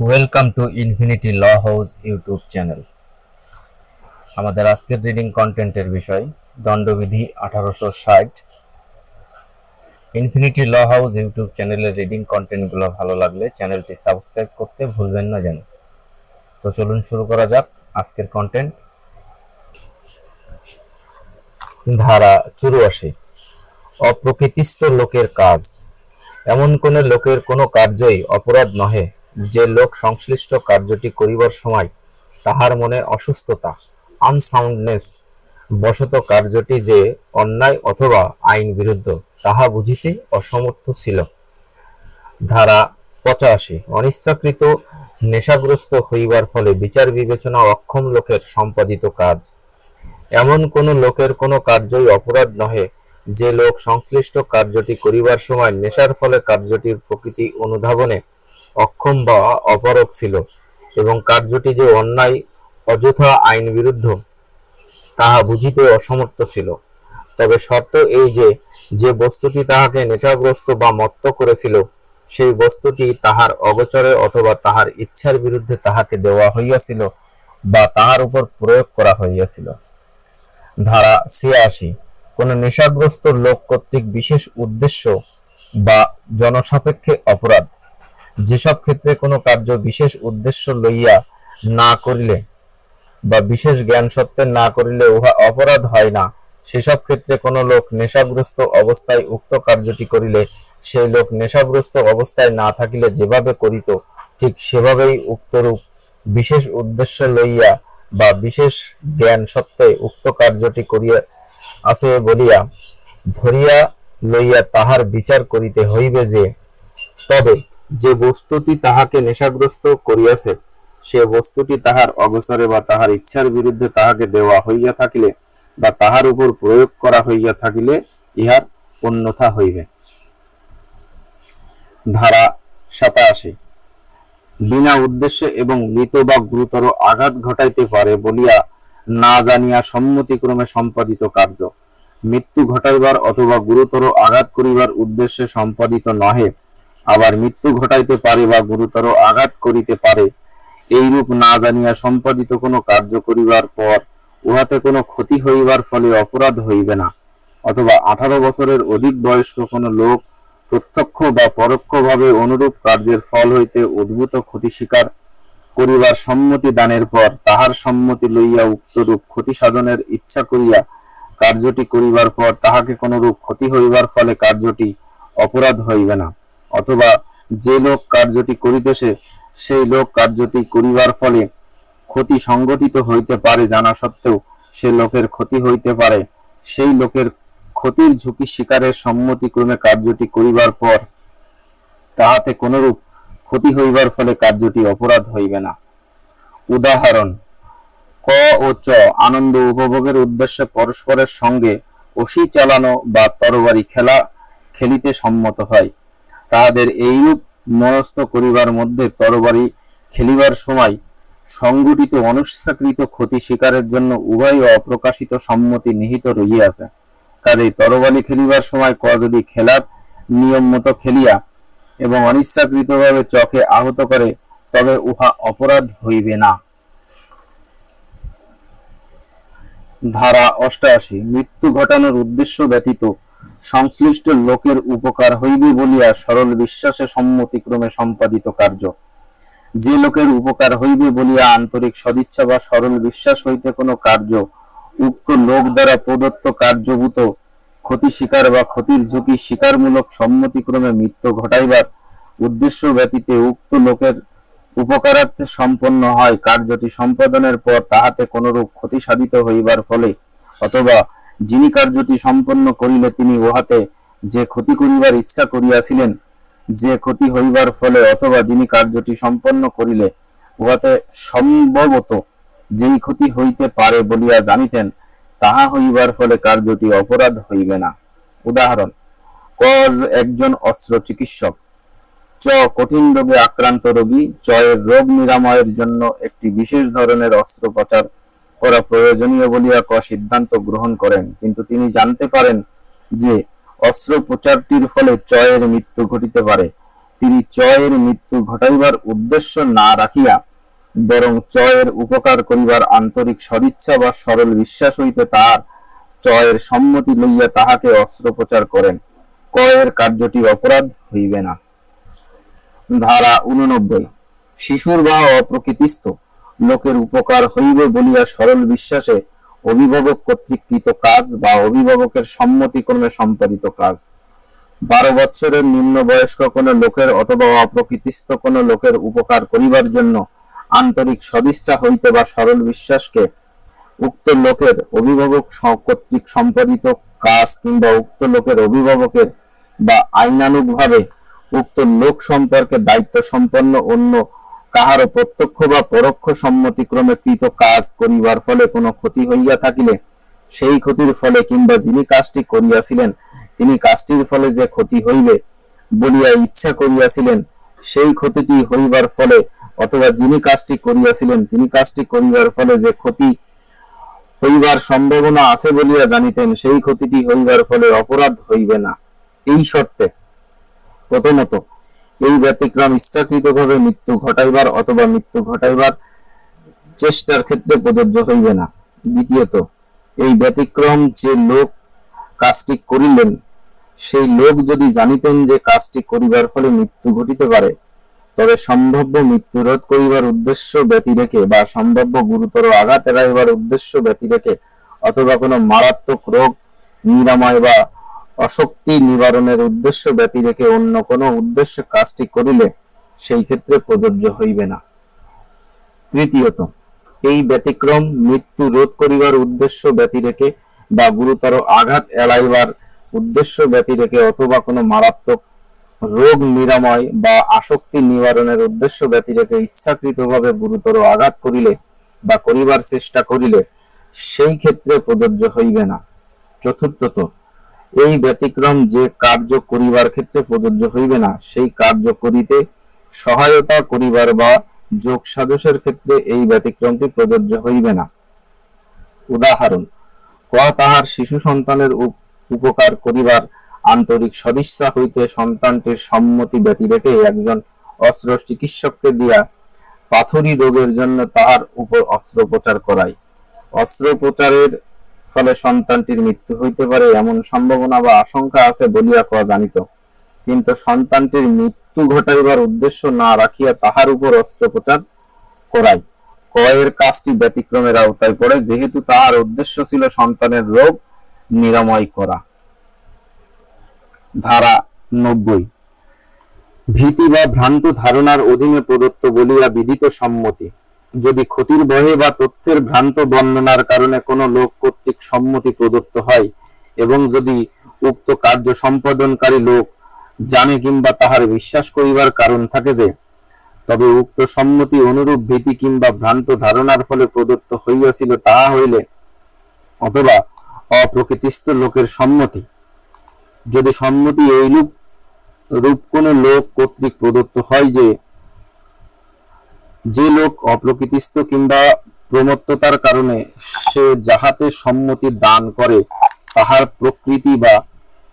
Welcome to infinity law house YouTube channel. আমাদের আজকের reading কন্টেন্টের বিষয় দণ্ডবিধি 1860। ইনফিনিটি ল হাউস ইউটিউব চ্যানেলের রিডিং কন্টেন্টগুলো ভালো লাগলে চ্যানেলটি সাবস্ক্রাইব করতে ভুলবেন না যেন। তো চলুন শুরু করা যাক আজকের কন্টেন্ট। ধারা 84, অপ্রকৃতিস্থ লোকের কাজ। এমন কোন লোকের কোনো কার্যই অপরাধ নহে, যে লোক সংশ্লিষ্ট কার্যটি করিবার সময় তাহার মনে অসুস্থতা আনসাউন্ডনেস বশত কার্যটি যে অন্যায় অথবা আইন বিরুদ্ধ তাহা বুঝিতে অসমর্থ ছিল। ধারা 85, অনিচ্ছাকৃত নেশাগ্রস্ত হইবার ফলে বিচার বিবেচনা অক্ষম লোকের সম্পাদিত কাজ। এমন কোন লোকের কোনো কার্যই অপরাধ নহে, যে লোক সংশ্লিষ্ট কার্যটি করিবার সময় নেশার ফলে কার্যটির প্রকৃতি অনুধাবনে অক্ষম বা অপারগ ছিল এবং কার্যটি যে অন্যায় অযথা আইন বিরুদ্ধ তাহা বুঝিতে অসমর্থ ছিল। তবে শর্ত এই যে, যে বস্তুটি তাহাকে নেশাগ্রস্ত বা মত্ত করেছিল সেই বস্তুটি তাহার অগোচরে অথবা তাহার ইচ্ছার বিরুদ্ধে তাহাকে দেওয়া হইয়াছিল বা তাহার উপর প্রয়োগ করা হইয়াছিল। ধারা 86, কোন নেশাগ্রস্ত লোক কর্তৃক বিশেষ উদ্দেশ্য বা জনসাপেক্ষে অপরাধ। যেসব ক্ষেত্রে কোনো কার্য বিশেষ উদ্দেশ্য লইয়া না করিলে বা বিশেষ জ্ঞান সত্ত্বে না করিলে উহা অপরাধ হয় না, সেসব ক্ষেত্রে কোনো লোক নেশাগ্রস্ত অবস্থায় উক্ত কার্যটি করিলে সেই লোক নেশাগ্রস্ত অবস্থায় না থাকিলে যেভাবে করিত ঠিক সেভাবেই উক্তরূপ বিশেষ উদ্দেশ্য লইয়া বা বিশেষ জ্ঞান সত্ত্বে উক্ত কার্যটি করিয়া আছে বলিয়া ধরিয়া লইয়া তাহার বিচার করিতে হইবে। তবে যে বস্তুটি তাহাকে নেশাগ্রস্ত করিয়াছে সে বস্তুটি তাহার অগোচরে বা তাহার ইচ্ছার বিরুদ্ধে তাহাকে দেওয়া হইয়া থাকিলে বা তাহার উপর প্রয়োগ করা হইয়া থাকিলে ইহার অন্যথা হইবে। ধারা 87, বিনা উদ্দেশ্যে এবং মৃত বা গুরুতর আঘাত ঘটাইতে পারে বলিয়া না জানিয়া সম্মতিক্রমে সম্পাদিত কার্য মৃত্যু ঘটাইবার অথবা গুরুতর আঘাত করিবার উদ্দেশ্যে সম্পাদিত নহে, আবার মৃত্যু ঘটাইতে পারে বা গুরুতর আঘাত করিতে পারে, এইরূপ না জানিয়া সম্পাদিত কোনো কার্য করিবার পর উহাতে কোনো ক্ষতি হইবার ফলে অপরাধ হইবে না। অথবা 18 বছরের অধিক বয়স্ক কোনো লোক প্রত্যক্ষ বা পরোক্ষভাবে অনুরূপ কার্যের ফল হইতে উদ্ভূত ক্ষতি স্বীকার করিবার সম্মতি দানের পর তাহার সম্মতি লইয়া উক্তরূপ ক্ষতি সাধনের ইচ্ছা করিয়া কার্যটি করিবার পর তাহাকে কোনরূপ ক্ষতি হইবার ফলে কার্যটি অপরাধ হইবে না। অথবা যে লোক কার্যটি করিতেছে সেই লোক কার্যটি করিবার ফলে ক্ষতি সংঘটিত হইতে পারে জানা সত্ত্বেও সে লোকের ক্ষতি হইতে পারে, সেই লোকের ক্ষতির ঝুঁকি স্বীকারের সম্মতিক্রমে কার্যটি করিবার পর তাহাতে কোনরূপ ক্ষতি হইবার ফলে কার্যটি অপরাধ হইবে না। উদাহরণ: ক ও চ আনন্দ উপভোগের উদ্দেশ্যে পরস্পরের সঙ্গে অসি চালানো বা তরবারি খেলা খেলিতে সম্মত হয়, তাহাদের এইরূপ মনস্থ করিবার মধ্যে তরবারি খেলিবার সময় সংঘটিত অনিচ্ছাকৃত ক্ষতি স্বীকারের জন্য উভয় অপ্রকাশিত সম্মতি নিহিত রহিয়াছে। কাজেই তরবারি খেলিবার সময় ক যদি খেলার নিয়ম মতো খেলিয়া এবং অনিচ্ছাকৃতভাবে চকে আহত করে তবে উহা অপরাধ হইবে না। ধারা 88, মৃত্যু ঘটানোর উদ্দেশ্য ব্যতীত সংশ্লিষ্ট লোকের উপকার হইবে বলিয়া সরল বিশ্বাসে সম্মতিক্রমে সম্পাদিত কার্য। যে লোকের উপকার হইবে বলিয়া আন্তরিক সদিচ্ছা বা সরল বিশ্বাস হইতে কোনো কার্য উক্ত লোক দ্বারা প্রদত্ত কার্যভূত ক্ষতি স্বীকার বা ক্ষতির ঝুঁকি স্বীকারমূলক সম্মতিক্রমে মৃত্যু ঘটাইবার উদ্দেশ্য ব্যতীত উক্ত লোকের উপকারার্থে সম্পন্ন হয়, কার্যটি সম্পাদনের পর তাহাতে কোনরূপ ক্ষতি সাধিত হইবার ফলে অথবা যিনি কার্যটি সম্পন্ন করিলে তিনি উহাতে যে ক্ষতি করিবার ইচ্ছা করিয়াছিলেন যে ক্ষতি হইবার ফলে অথবা যিনি কার্যটি সম্পন্ন করিলে উহাতে সম্ভবত যেই ক্ষতি হইতে পারে বলিয়া জানিতেন তাহা হইবার ফলে কার্যটি অপরাধ হইবে না। উদাহরণ: ক একজন অস্ত্র চিকিৎসক, চ কঠিন রোগে আক্রান্ত রোগী, চ এর রোগ নিরাময়ের জন্য একটি বিশেষ ধরনের অস্ত্রোপচার করা প্রয়োজনীয় বলিয়া ক সিদ্ধান্ত গ্রহণ করেন, কিন্তু তিনি জানতে পারেন যে অস্ত্রোপচারটির ফলে চ এর মৃত্যু ঘটিতে পারে। তিনি চয়ের মৃত্যু ঘটাইবার উদ্দেশ্য না রাখিয়া বরং চয়ের উপকার করিবার আন্তরিক সদিচ্ছা বা সরল বিশ্বাস হইতে তাহার চয়ের সম্মতি লইয়া তাহাকে অস্ত্রোপচার করেন, কয়ের কার্যটি অপরাধ হইবে না। ধারা 89। শিশুর বা অপ্রকৃতিস্থ লোকের উপকার হইবে বলিয়া সরল বিশ্বাসে অভিভাবক কর্তৃক কৃত কাজ বা অভিভাবকের সম্মতিক্রমে সম্পাদিত কাজ। 12 বৎসরের নিম্ন বয়স্ক কোন লোকের অথবা অপ্রকৃতিস্থ কোন লোকের উপকার করিবার জন্য আন্তরিক সদিচ্ছা হইতে বা সরল বিশ্বাসকে উক্ত লোকের অভিভাবক কর্তৃক সম্পাদিত কাজ কিংবা উক্ত লোকের অভিভাবকের বা আইনানুগভাবে উক্ত লোক সম্পর্কে দায়িত্ব সম্পন্ন অন্য কাহারও প্রত্যক্ষ বা পরোক্ষ সম্মতিক্রমে কৃত কাজ করিবার ফলে কোনো ক্ষতি হইয়া থাকিলে সেই ক্ষতির ফলে কিংবা যিনি কাজটি করিয়াছিলেন তিনি কাজটির ফলে যে ক্ষতি হইবে বলিয়া ইচ্ছা করিয়াছিলেন সেই ক্ষতিটি হইবার ফলে অথবা যিনি কাজটি করিয়াছিলেন তিনি কাজটি করিবার ফলে যে ক্ষতি হইবার সম্ভাবনা আছে বলিয়া জানিতেন সেই ক্ষতিটি হইবার ফলে অপরাধ হইবে না। এই শর্তে প্রথমত এই ব্যতিক্রম ইচ্ছাকৃতভাবে মৃত্যু ঘটাইবার অথবা মৃত্যু ঘটাইবার চেষ্টার ক্ষেত্রে প্রযোজ্য হইবে না। দ্বিতীয়ত এই ব্যতিক্রম যে লোক কাজটি করিলেন সেই লোক যদি জানিতেন যে কাজটি করিবার ফলে মৃত্যু ঘটিতে পারে তবে সম্ভাব্য মৃত্যু রোধ করিবার উদ্দেশ্য ব্যতি রেখে বা সম্ভাব্য গুরুতর আঘাত এড়াইবার উদ্দেশ্য ব্যতি রেখে অথবা কোনো মারাত্মক রোগ নিরাময় বা অশক্তি নিবারণের উদ্দেশ্য ব্যতি রেখে অন্য কোনো উদ্দেশ্যে কাজটি করিলে সেই ক্ষেত্রে প্রযোজ্য হইবে না। তৃতীয়ত এই ব্যতিক্রম মৃত্যু রোধ করিবার উদ্দেশ্য ব্যতি রেখে বা গুরুতর আঘাত এড়াইবার উদ্দেশ্য ব্যতি রেখে অথবা কোনো মারাত্মক রোগ নিরাময় বা আসক্তি নিবারণের উদ্দেশ্য ব্যতি রেখে ইচ্ছাকৃতভাবে গুরুতর আঘাত করিলে বা করিবার চেষ্টা করিলে সেই ক্ষেত্রে প্রযোজ্য হইবে না। চতুর্থত এই ব্যতিক্রম যে কার্য করিবার ক্ষেত্রে প্রযোজ্য হইবে না সেই কার্য করিতে সহায়তা করিবার বা যোগ সাজসের ক্ষেত্রে এই ব্যতিক্রমটি প্রযোজ্য হইবে না। উদাহরণ: তাহার শিশু সন্তানের উপকার করিবার আন্তরিক সদিচ্ছা হইতে সন্তানটির সম্মতি ব্যতি রেখে একজন অস্ত্র চিকিৎসককে দিয়া পাথরি রোগের জন্য তাহার উপর অস্ত্রোপচার করায়। অস্ত্রোপচারের ফলে সন্তানটির মৃত্যু হইতে পারে এমন সম্ভাবনা বা আশঙ্কা আছে বলিয়া জানিত, কিন্তু সন্তানটির মৃত্যু ঘটাইবার উদ্দেশ্য না রাখিয়া তাহার উপর অস্ত্রোপচার করায়, এর কাজটি ব্যতিক্রমের আওতায় পড়ে, যেহেতু তাহার উদ্দেশ্য ছিল সন্তানের রোগ নিরাময় করা। ধারা 90। ভীতি বা ভ্রান্ত ধারণার অধীনে প্রদত্ত বলিয়া বিদিত সম্মতি যদি ক্ষতির ভয়ে বা তথ্যের ভ্রান্ত বর্ণনার কারণে কোনো লোক কর্তৃক সম্মতি প্রদত্ত হয় এবং যদি উক্ত কার্য সম্পাদনকারী লোক জানে কিংবা তাহার বিশ্বাস করিবার কারণ থাকে যে তবে উক্ত সম্মতি অনুরূপ ভীতি কিংবা ভ্রান্ত ধারণার ফলে প্রদত্ত হইয়াছিল তাহা হইলে, অথবা অপ্রকৃতিস্থ লোকের সম্মতি যদি সম্মতি এইরূপ কোন লোক কর্তৃক প্রদত্ত হয় যে লোক অপ্রকৃতিস্থ কিংবা প্রমত্ততার কারণে সে যাহাতে সম্মতি দান করে তাহার প্রকৃতি বা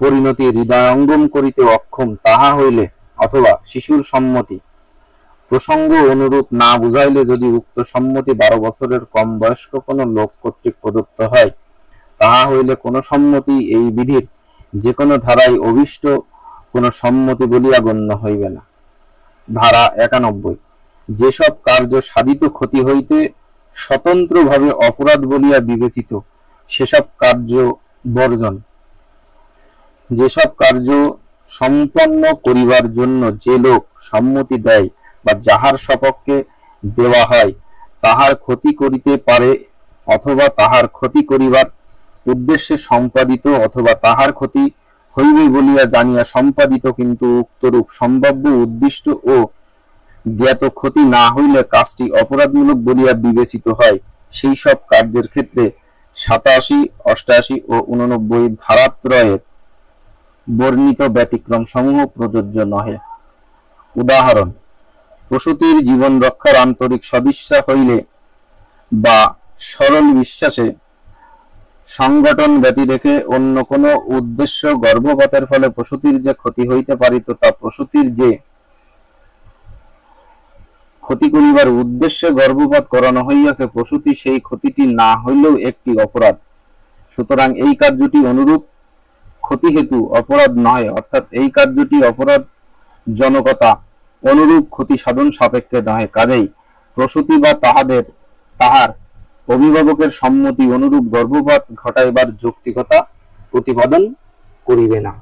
পরিণতি হৃদয়ঙ্গম করিতে অক্ষম তাহা হইলে, অথবা শিশুর সম্মতি প্রসঙ্গ অনুরূপ না বুঝাইলে যদি উক্ত সম্মতি 12 বছরের কম বয়স্ক কোন লোক কর্তৃক প্রদত্ত হয় তাহা হইলে কোন সম্মতি এই বিধির যে কোনো ধারায় অভিষ্ট কোন সম্মতি বলিয়া গণ্য হইবে না। ধারা 91। যেসব কার্য সাধিত ক্ষতি হইতে স্বতন্ত্রভাবে অপরাধ বলিয়া বিবেচিত সেসব কার্য বর্জন। যেসব কার্য সম্পন্ন করিবার জন্য যে লোক সম্মতি দেয় বা যাহার সপক্ষে দেওয়া হয় তাহার ক্ষতি করিতে পারে অথবা তাহার ক্ষতি করিবার উদ্দেশ্যে সম্পাদিত অথবা তাহার ক্ষতি হইবে বলিয়া জানিয়া সম্পাদিত কিন্তু উক্তরূপ সম্ভাব্য উদ্দিষ্ট ও জ্ঞাত ক্ষতি না হইলে কাজটি অপরাধমূলক বলিয়া বিবেচিত হয়, সেই সব কার্যের ক্ষেত্রে 87, 88 ও 89 ধারাত্রয়ের বর্ণিত ব্যতিক্রম সমূহ প্রযোজ্য নহে। উদাহরণ: প্রসূতির জীবন রক্ষার আন্তরিক সদিচ্ছা হইলে বা সরল বিশ্বাসে সংগঠন ব্যতি রেখে অন্য কোনো উদ্দেশ্য গর্ভপাতের ফলে প্রসূতির যে ক্ষতি হইতে পারিত তা প্রসূতির যে ক্ষতি করিবার উদ্দেশ্যে গর্ভপাত করানো হইয়াছে, প্রসূতি সেই ক্ষতিটি না হইলেও একটি অপরাধ। সুতরাং এই কার্যটি অনুরূপ ক্ষতি হেতু অপরাধ নয়, অর্থাৎ এই কার্যটি অপরাধ জনকতা অনুরূপ ক্ষতি সাধন সাপেক্ষে নয়। কাজেই প্রসূতি বা তাহার অভিভাবকের সম্মতি অনুরূপ গর্ভপাত ঘটাইবার যৌক্তিকতা প্রতিপাদন করিবে না।